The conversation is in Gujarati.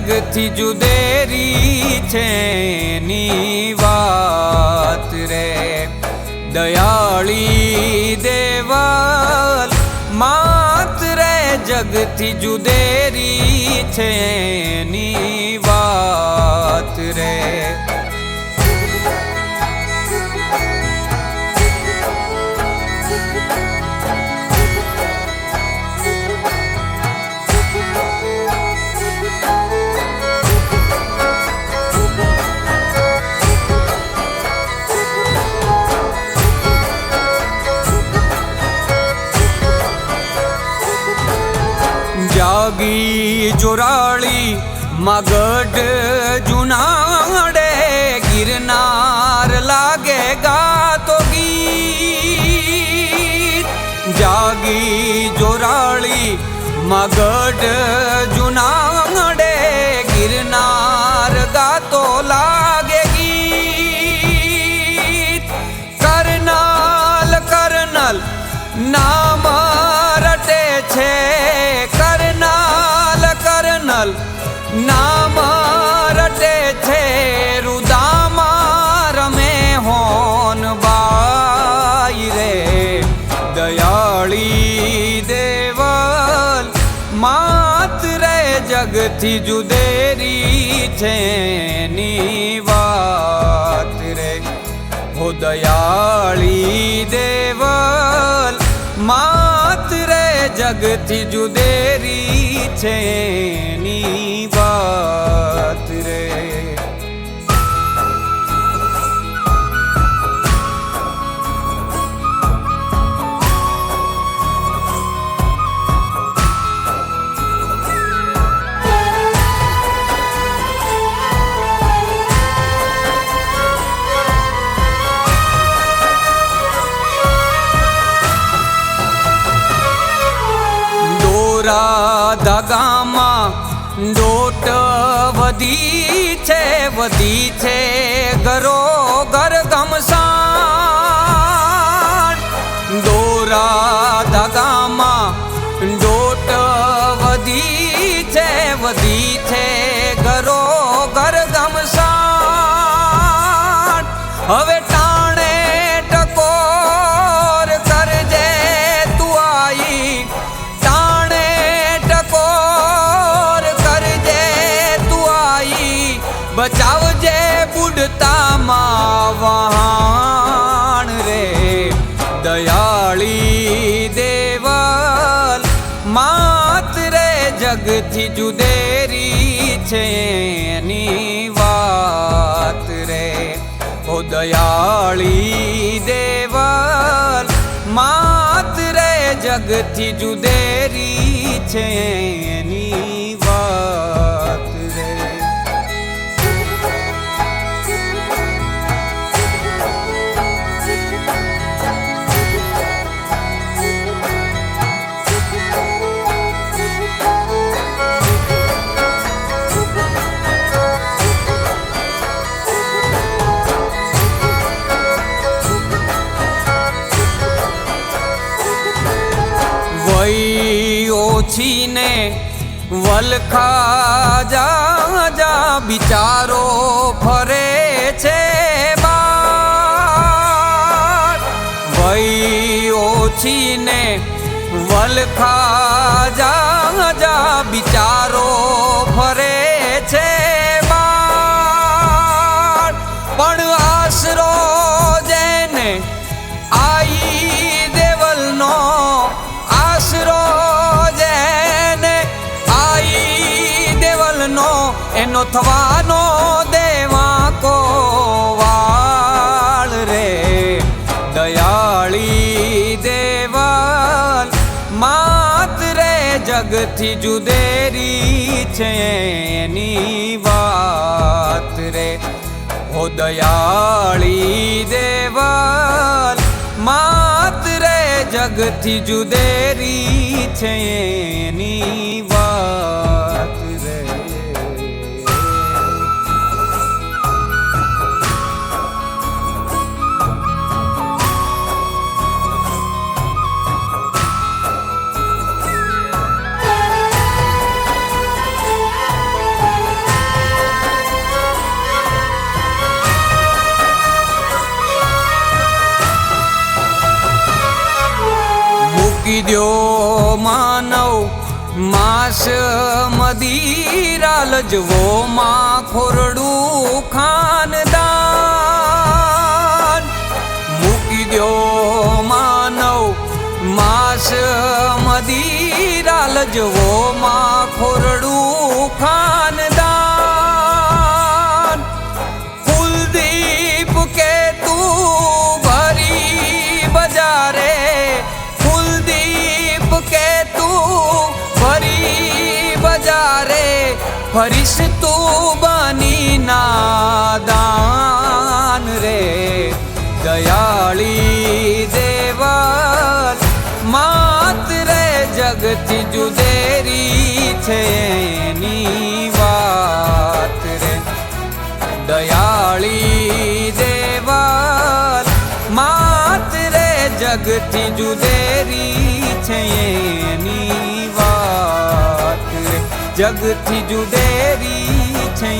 જગથી જુદેરી છે એની વાત રે. દયાળી દેવલ માત રે જગથી જુદેરી છે એની વાત રે. જાગી જોરાળી મગઢ જુનાડે ગિરનાર લાગે ગાતો ગીત. જાગી જોરાળી મગઢ જુનાડે ગિરનાર ગાતો લાગે ગીત. કરનાલ કરનલ નામ રટે છે, નામ રટે છે રુદામાં રમે હોન બાઈ રે. દયાળી દેવલ માત રે જગથી જુદેરી છે એની વાત રે. હો દયાળી દેવલ માત રે જગથી જુદેરી છે એની વાત રે. ધાગામાં દોટ વધી છે ઘરો ઘર ગમસાણ. દોરા ધાગામાં દોટ વધી છે ઘરો ઘર ગમસાણ. હવે ટાણે ટકોર કરજે તું આઈ, બચાવજે બુડતામાં વહાણ રે. દયાળી દેવલ માત રે જગથી જુદેરી છે એની વાત રે. ઓ દયાળી દેવલ માત રે જગથી જુદેરી છે એની વાત રે. ઓછી ને વલખા જા જા બિચારો ફરે છે બાર. વહી ઓછી ને વલખા જા જા બિચારો ફરે છે બાર. પણ આશરો જેને આઈ દેવલનો, આશરો એનો થવાનો દેવા કો વાળ રે. દયાળી દેવલ માત રે જગથી જુદેરી છે એની વાત રે. હો દયાળી દેવલ માત રે જગથી જુદેરી છે એની વાત રે. દ્યો માનવ માંસ મદિરા લજવો માં ખોરડું ખાનદાન મૂકી દ્યો માનવ માંસ મદિરા લજવો માં ખોરડું ખાનદાન કુલદીપ કે તું ભરી બજારે કુલદીપ કે તું ભરી બજારે ફરીશ તું બની નાદાન રે દયાળી દેવલ માત રે જગથી જુદેરી છે એની વાત રે દયાળી દેવલ માત રે જગથી જુદેરી છે એની વાત રે જગથી જુદેરી છે